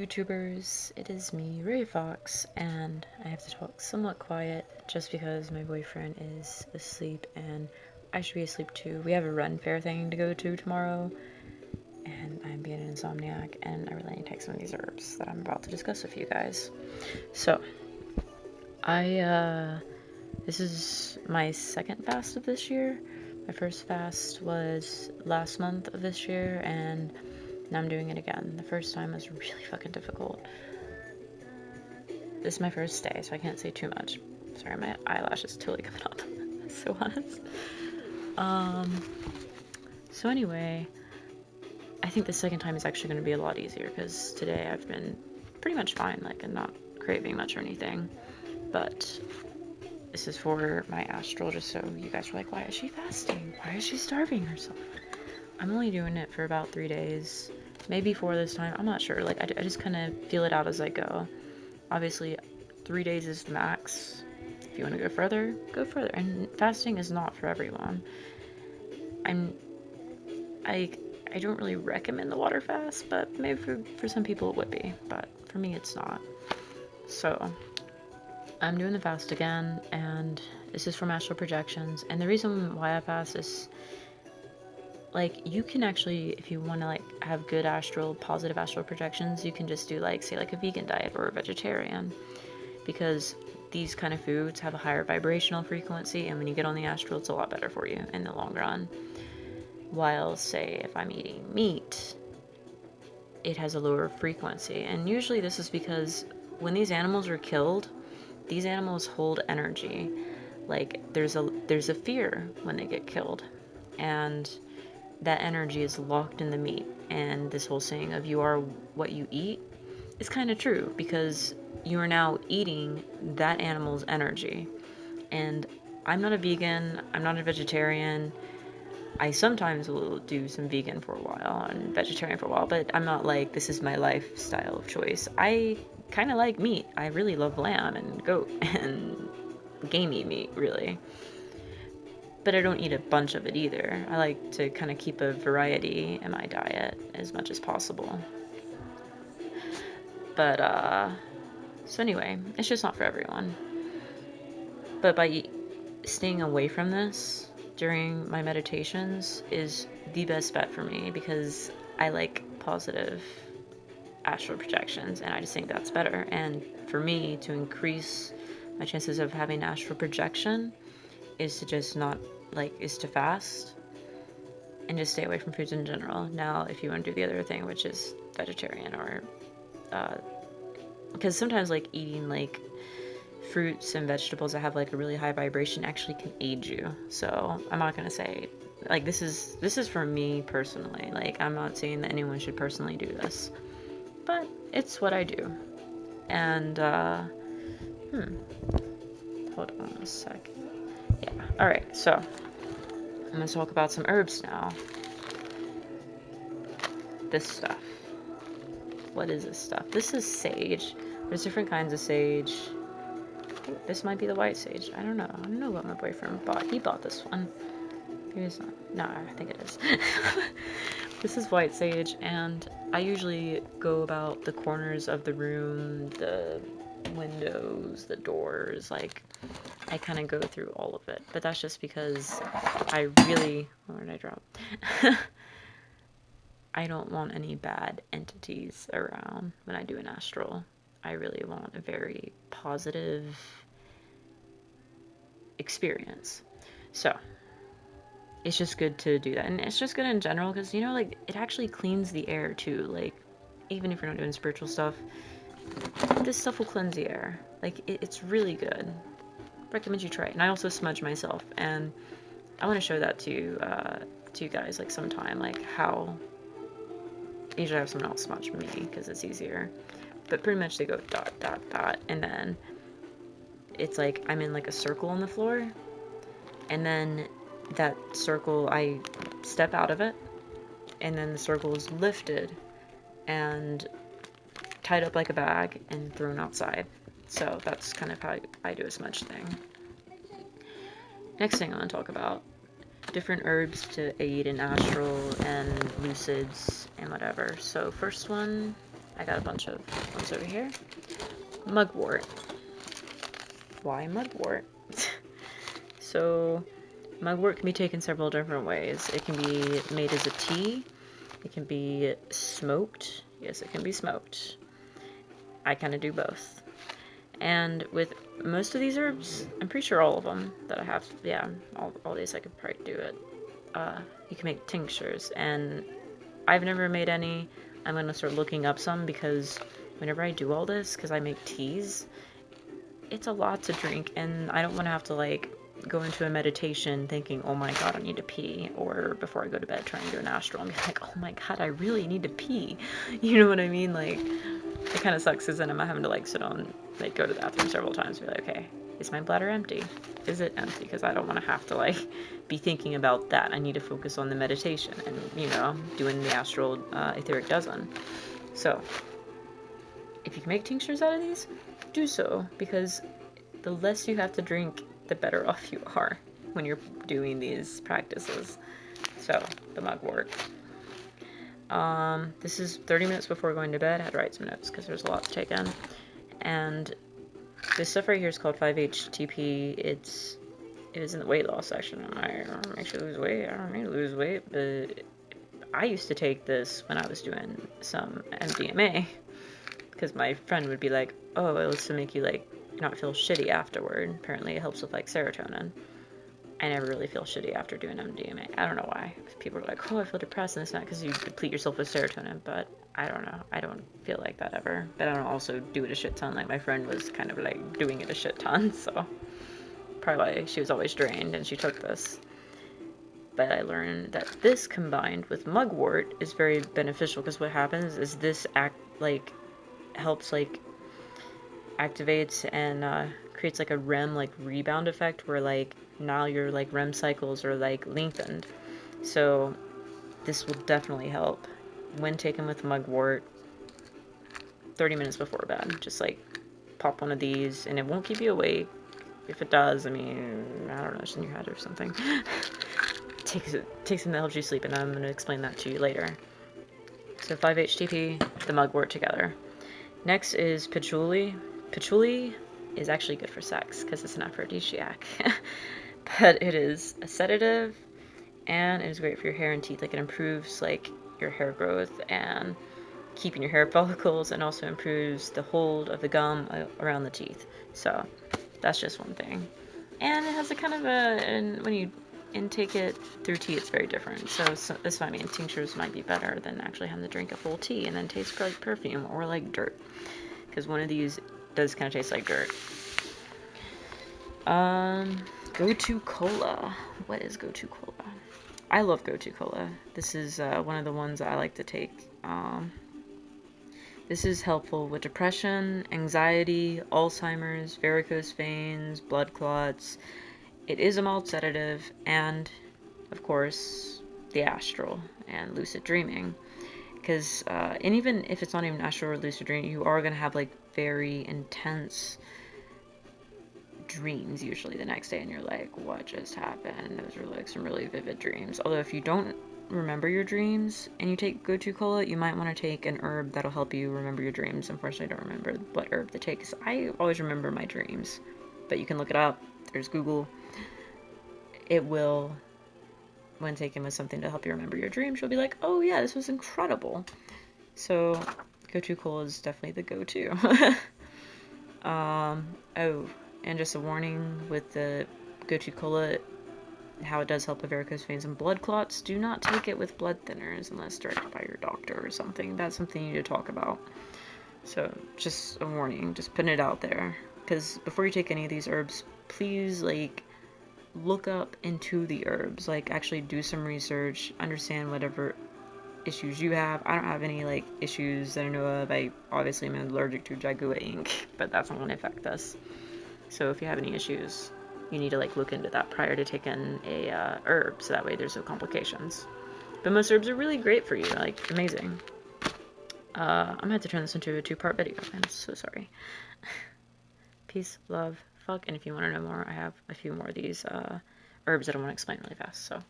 YouTubers, it is me, Ray Fox, and I have to talk somewhat quiet just because my boyfriend is asleep and I should be asleep too. We have a run fair thing to go to tomorrow, and I'm being an insomniac, and I really need to take some of these herbs that I'm about to discuss with you guys. So, this is my second fast of this year. My first fast was last month of this year, and now I'm doing it again. The first time was really fucking difficult. This is my first day, so I can't say too much. Sorry, my eyelash is totally coming up. So honest. So anyway, I think the second time is actually going to be a lot easier because today I've been pretty much fine, like, and not craving much or anything. But this is for my Astral, just so you guys are like, why is she fasting? Why is she starving herself? I'm only doing it for about 3 days, maybe 4 this time. I'm not sure. Like, I just kind of feel it out as I go. Obviously, 3 days is the max. If you want to go further, go further. And fasting is not for everyone. I don't really recommend the water fast, but maybe for some people it would be. But for me, it's not. So I'm doing the fast again, and this is from astral projections. And the reason why I fast is, like, you can actually, if you want to, like, have good astral, positive astral projections, you can just do, like, say, like a vegan diet or a vegetarian, because these kind of foods have a higher vibrational frequency, and when you get on the astral, it's a lot better for you in the long run. While, say, if I'm eating meat, it has a lower frequency, and usually this is because when these animals are killed, these animals hold energy. Like, there's a fear when they get killed, and that energy is locked in the meat. And this whole saying of you are what you eat is kind of true, because you are now eating that animal's energy. And I'm not a vegan, I'm not a vegetarian. I sometimes will do some vegan for a while and vegetarian for a while, but I'm not like, this is my lifestyle of choice. I kind of like meat. I really love lamb and goat and gamey meat, really. But I don't eat a bunch of it either. I like to kind of keep a variety in my diet as much as possible. But, so anyway, it's just not for everyone. But by staying away from this during my meditations is the best bet for me, because I like positive astral projections, and I just think that's better. And for me, to increase my chances of having astral projection is to just not, like, is to fast and just stay away from foods in general. Now, if you want to do the other thing, which is vegetarian, or because sometimes, like, eating, like, fruits and vegetables that have, like, a really high vibration actually can aid you. So I'm not gonna say, like, this is for me personally. Like, I'm not saying that anyone should personally do this, but it's what I do. And hold on a second. Yeah, all right, so I'm gonna talk about some herbs now. This stuff. What is this stuff? This is sage. There's different kinds of sage. I think this might be the white sage. I don't know. I don't know what my boyfriend bought. He bought this one. Maybe it's not. No, I think it is. This is white sage, and I usually go about the corners of the room, the windows, the doors. Like, I kind of go through all of it. But that's just because I really... Where did I drop? I don't want any bad entities around when I do an astral. I really want a very positive experience. So, it's just good to do that. And it's just good in general because, you know, like, it actually cleans the air too. Like, even if you're not doing spiritual stuff, this stuff will cleanse the air. Like, it's really good. Recommend you try it. And I also smudge myself, and I want to show that to you guys, like, sometime, like, how... Usually I have someone else smudge me because it's easier. But pretty much they go dot, dot, dot, and then it's like I'm in, like, a circle on the floor, and then that circle, I step out of it, and then the circle is lifted and tied up like a bag and thrown outside. So that's kind of how I do a smudge thing. Next thing I want to talk about, different herbs to aid in astral and lucids and whatever. So first one I got a bunch of ones over here. Mugwort. Why mugwort? So, mugwort can be taken several different ways. It can be made as a tea. It can be smoked. Yes, it can be smoked. I kind of do both. And with most of these herbs, I'm pretty sure all of them that I have, yeah, all these I could probably do it. You can make tinctures, and I've never made any. I'm going to start looking up some because whenever I do all this, because I make teas, it's a lot to drink, and I don't want to have to, like, go into a meditation thinking, oh my god, I need to pee, or before I go to bed trying to do an astral and be like, oh my god, I really need to pee. You know what I mean? Like, it kind of sucks because then I'm having to, like, sit on, like, go to the bathroom several times and be like, okay, is my bladder empty? Is it empty? Because I don't want to have to, like, be thinking about that. I need to focus on the meditation and, you know, doing the astral etheric dozen. So, if you can make tinctures out of these, do so, because the less you have to drink, the better off you are when you're doing these practices. So, the mugwort. This is 30 minutes before going to bed. I had to write some notes because there's a lot to take in. And this stuff right here is called 5-HTP. It is in the weight loss section. I want to make sure to lose weight. I don't need to lose weight, but I used to take this when I was doing some MDMA because my friend would be like, oh, it was to make you, like, not feel shitty afterward. Apparently it helps with, like, serotonin. I never really feel shitty after doing MDMA. I don't know why. People are like, oh, I feel depressed, and it's not because you deplete yourself with serotonin, but I don't know. I don't feel like that ever. But I don't also do it a shit ton. Like, my friend was kind of, like, doing it a shit ton, so probably why she was always drained, and she took this. But I learned that this combined with mugwort is very beneficial, because what happens is this helps, like, activates and creates, like, a REM, like, rebound effect where, like, now your, like, REM cycles are, like, lengthened. So this will definitely help when taken with mugwort 30 minutes before bed. Just, like, pop one of these, and it won't keep you awake. If it does, I mean, I don't know, it's in your head or something. Take something that helps you sleep, and I'm going to explain that to you later. So 5-HTP, the mugwort together. Next is patchouli. Patchouli is actually good for sex because it's an aphrodisiac. But it is a sedative, and it is great for your hair and teeth. Like, it improves, like, your hair growth and keeping your hair follicles, and also improves the hold of the gum around the teeth. So that's just one thing. And it has a kind of and when you intake it through tea, it's very different. So that's why I mean, tinctures might be better than actually having to drink a full tea and then taste like perfume or like dirt. Because one of these does kind of taste like dirt. Go-to cola. What is go-to cola? I love go-to cola. This is one of the ones I like to take. This is helpful with depression, anxiety, Alzheimer's, varicose veins, blood clots. It is a mild sedative, and, of course, the astral and lucid dreaming. Because, and even if it's not even astral or lucid dreaming, you are going to have, like, very intense dreams usually the next day, and you're like, what just happened? Those are, like, some really vivid dreams. Although if you don't remember your dreams and you take go-to cola, you might want to take an herb that'll help you remember your dreams. Unfortunately, I don't remember what herb to take, because I always remember my dreams. But you can look it up. There's Google. It will, when taken with something to help you remember your dreams, you'll be like, oh yeah, this was incredible. So go-to cola is definitely the go-to. Oh, and just a warning with the go-to cola, how it does help with varicose veins and blood clots. Do not take it with blood thinners unless directed by your doctor or something. That's something you need to talk about. So just a warning, just putting it out there. Because before you take any of these herbs, please, like, look up into the herbs. Like, actually do some research, understand whatever issues you have. I don't have any, like, issues that I know of. I obviously am allergic to Jagua ink, but that's not going to affect us. So if you have any issues, you need to, like, look into that prior to taking a herb, so that way there's no complications. But most herbs are really great for you, like, amazing. I'm gonna have to turn this into a 2-part video. I'm so sorry. Peace, love, fuck, and if you want to know more, I have a few more of these herbs that I want to explain really fast, so